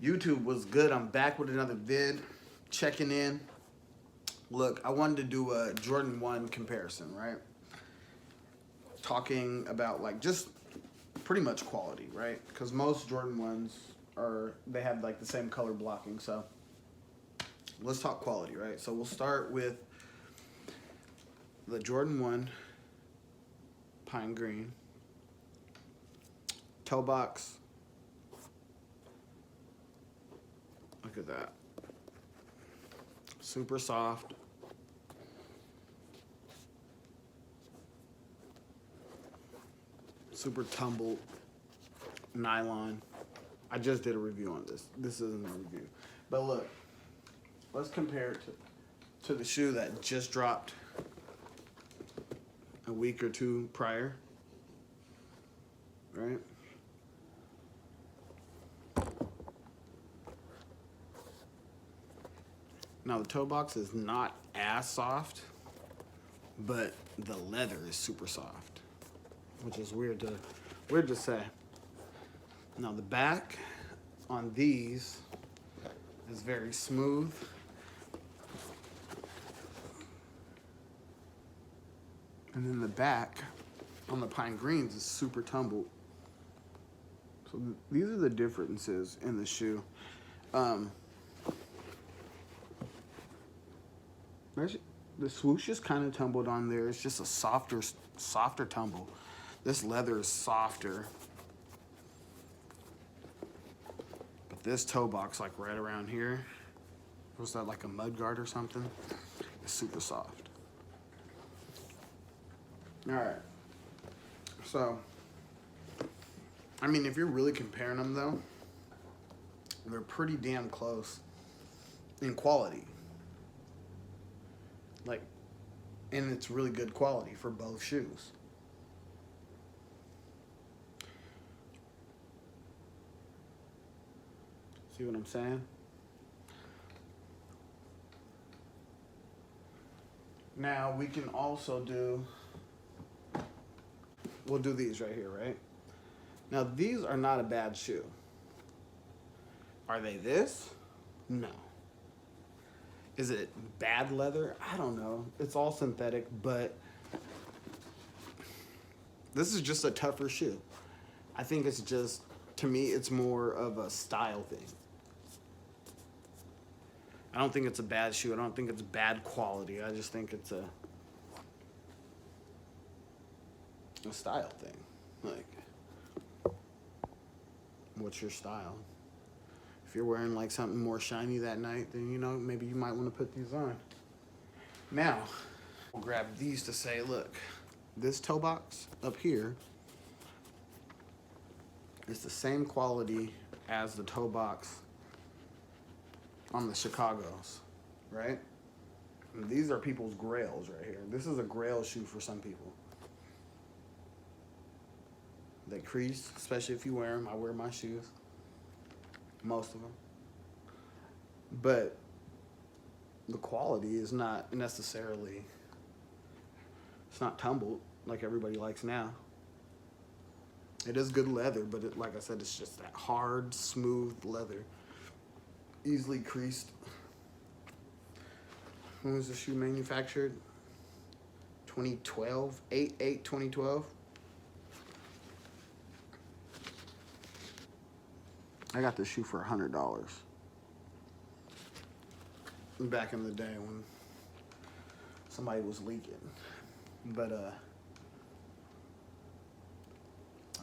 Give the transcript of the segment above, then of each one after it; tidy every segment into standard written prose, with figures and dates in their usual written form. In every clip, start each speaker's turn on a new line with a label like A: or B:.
A: YouTube was good. I'm back with another vid, checking in. Look, I wanted to do a Jordan 1 comparison, right? Talking about like just pretty much quality, right? Because most Jordan 1s they have like the same color blocking. So let's talk quality, right? So we'll start with the Jordan 1 Pine Green toe box. Look at that. Super soft. Super tumbled nylon. I just did a review on this. This isn't a review. But look, let's compare it to the shoe that just dropped a week or two prior. Right? Now the toe box is not as soft, but the leather is super soft, which is weird to say. Now the back on these is very smooth. And then the back on the Pine Greens is super tumbled. So these are the differences in the shoe. The swoosh is kind of tumbled on there. It's just a softer tumble. This leather is softer. But this toe box, like right around here, was that like a mud guard or something? It's super soft. All right. So, I mean, if you're really comparing them though, they're pretty damn close in quality. Like, and it's really good quality for both shoes. See what I'm saying? Now we can also we'll do these right here, right? Now these are not a bad shoe. Are they this? No. Is it bad leather? I don't know. It's all synthetic, but this is just a tougher shoe. I think it's just, to me, it's more of a style thing. I don't think it's a bad shoe. I don't think it's bad quality. I just think it's a style thing. Like, what's your style? If you're wearing like something more shiny that night, then maybe you might want to put these on. Now, we'll grab these to say, look, this toe box up here is the same quality as the toe box on the Chicago's, right? And these are people's grails right here. This is a grail shoe for some people. They crease, especially if you wear them. I wear my shoes. Most of them. But the quality is not necessarily, it's not tumbled like everybody likes now. It is good leather, but like I said, it's just that hard, smooth leather. Easily creased. When was the shoe manufactured? 2012? 8/8/2012? I got this shoe for $100 back in the day when somebody was leaking. But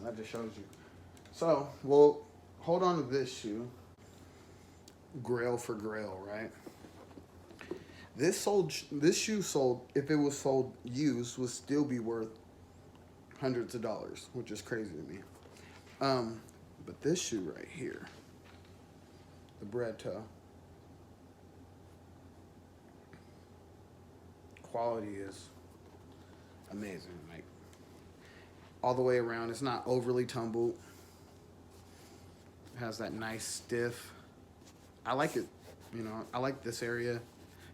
A: that just shows you. So we'll hold on to this shoe, grail for grail, right? This shoe sold, if it was sold used, would still be worth hundreds of dollars, which is crazy to me. But this shoe right here, the bread toe, quality is amazing. Like, all the way around, it's not overly tumbled. It has that nice stiff. I like it, I like this area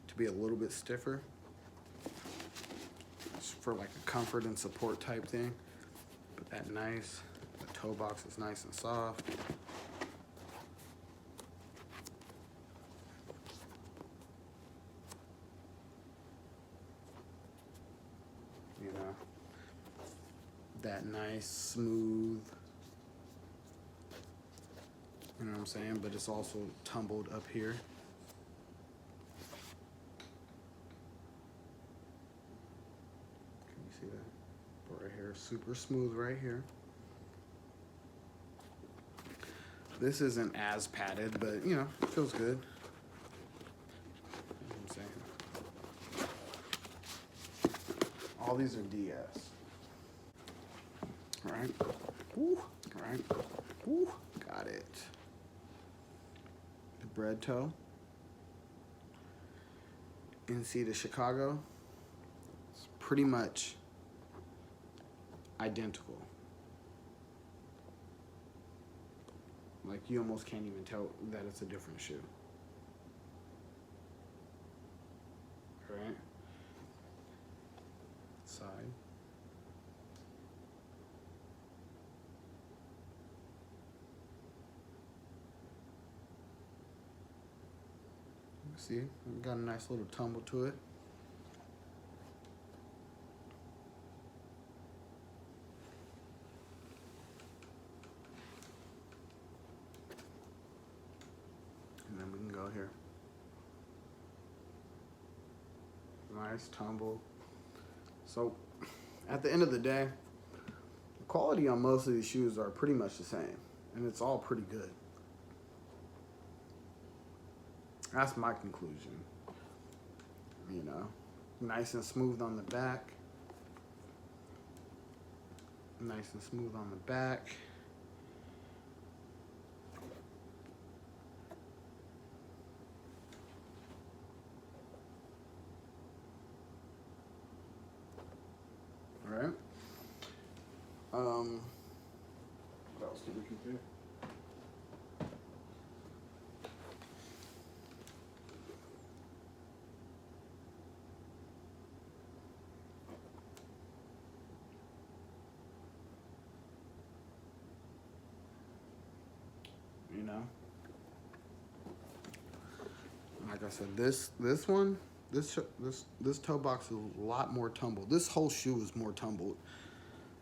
A: to be a little bit stiffer. It's for like a comfort and support type thing. But that nice, the toe box is nice and soft. that nice, smooth, you know what I'm saying? But it's also tumbled up here. Can you see that? But right here, super smooth right here. This isn't as padded, but you know, it feels good. You know what I'm saying? All these are DS. All right. Woo. All right. Woo. Got it. The bread toe. NC to Chicago. It's pretty much identical. Like you almost can't even tell that it's a different shoe. Right? Side. See, got a nice little tumble to it. And then we can go here. Nice tumble. So, at the end of the day, the quality on most of these shoes are pretty much the same. And it's all pretty good. That's my conclusion. You know, nice and smooth on the back. Nice and smooth on the back. All right. What else did we compare? You know, like I said, this toe box is a lot more tumbled. This whole shoe is more tumbled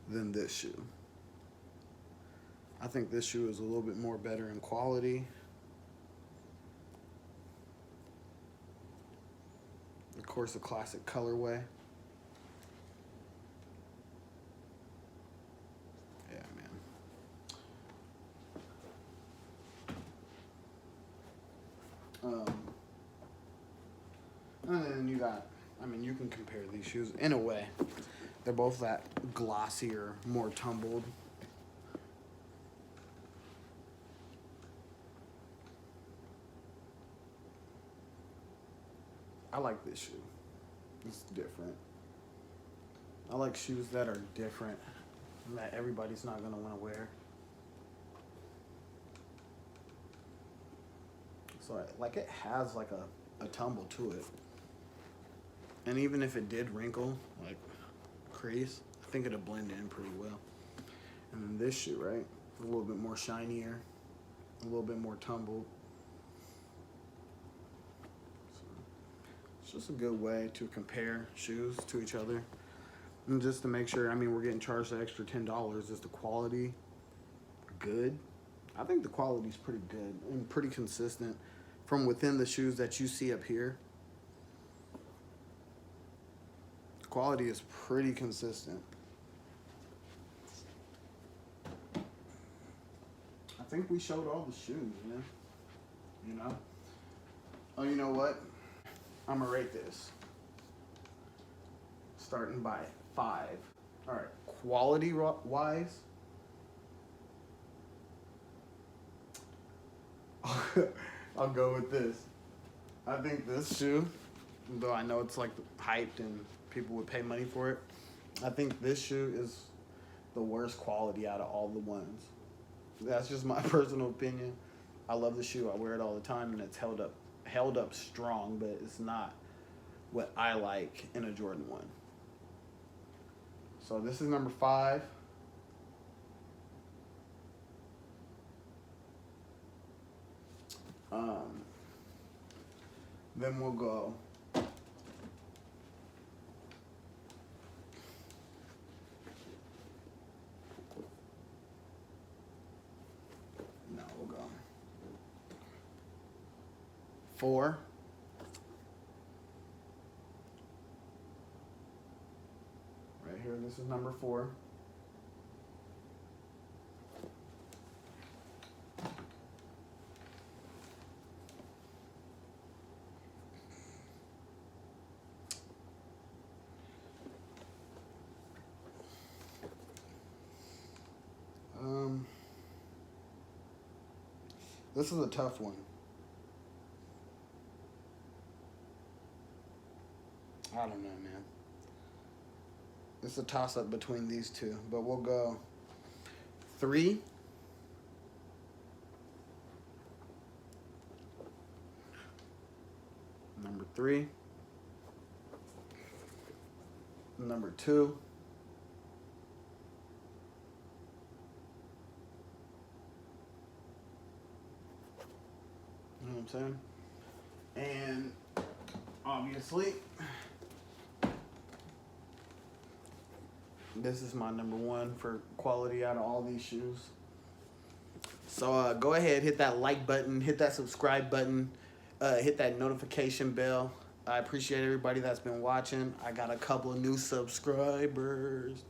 A: than this shoe. I think this shoe is a little bit more better in quality. Of course, a classic colorway. Yeah, man. And then you got, I mean, you can compare these shoes in a way. They're both that glossier, more tumbled. I like this shoe. It's different. I like shoes that are different, that everybody's not gonna wanna wear. So like it has like a tumble to it. And even if it did wrinkle, like crease, I think it'll blend in pretty well. And then this shoe, right? A little bit more shinier, a little bit more tumbled. So it's just a good way to compare shoes to each other. And just to make sure, I mean, we're getting charged the extra $10. Is the quality good? I think the quality's pretty good and pretty consistent from within the shoes that you see up here. The quality is pretty consistent. I think we showed all the shoes, man. You know? Oh, you know what? I'm gonna rate this. Starting by 5. All right, quality wise, I'll go with this. I think this shoe, though I know it's like hyped and people would pay money for it, I think this shoe is the worst quality out of all the ones. That's just my personal opinion. I love the shoe. I wear it all the time, and it's held up strong, but it's not what I like in a Jordan 1. So this is number 5. Then we'll go 4. Right here, this is number 4. This is a tough one. I don't know, man. It's a toss-up between these two, but we'll go 3. Number 3. Number 2. You know what I'm saying? And obviously, this is my number 1 for quality out of all these shoes. So go ahead, hit that like button, hit that subscribe button, hit that notification bell. I appreciate everybody that's been watching. I got a couple of new subscribers.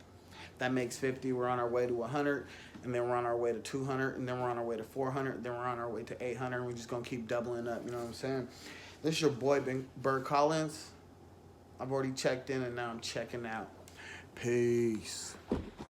A: That makes 50. We're on our way to 100, and then we're on our way to 200, and then we're on our way to 400, then we're on our way to 800, and we're just going to keep doubling up, you know what I'm saying? This is your boy, Bert Collins. I've already checked in, and now I'm checking out. Peace.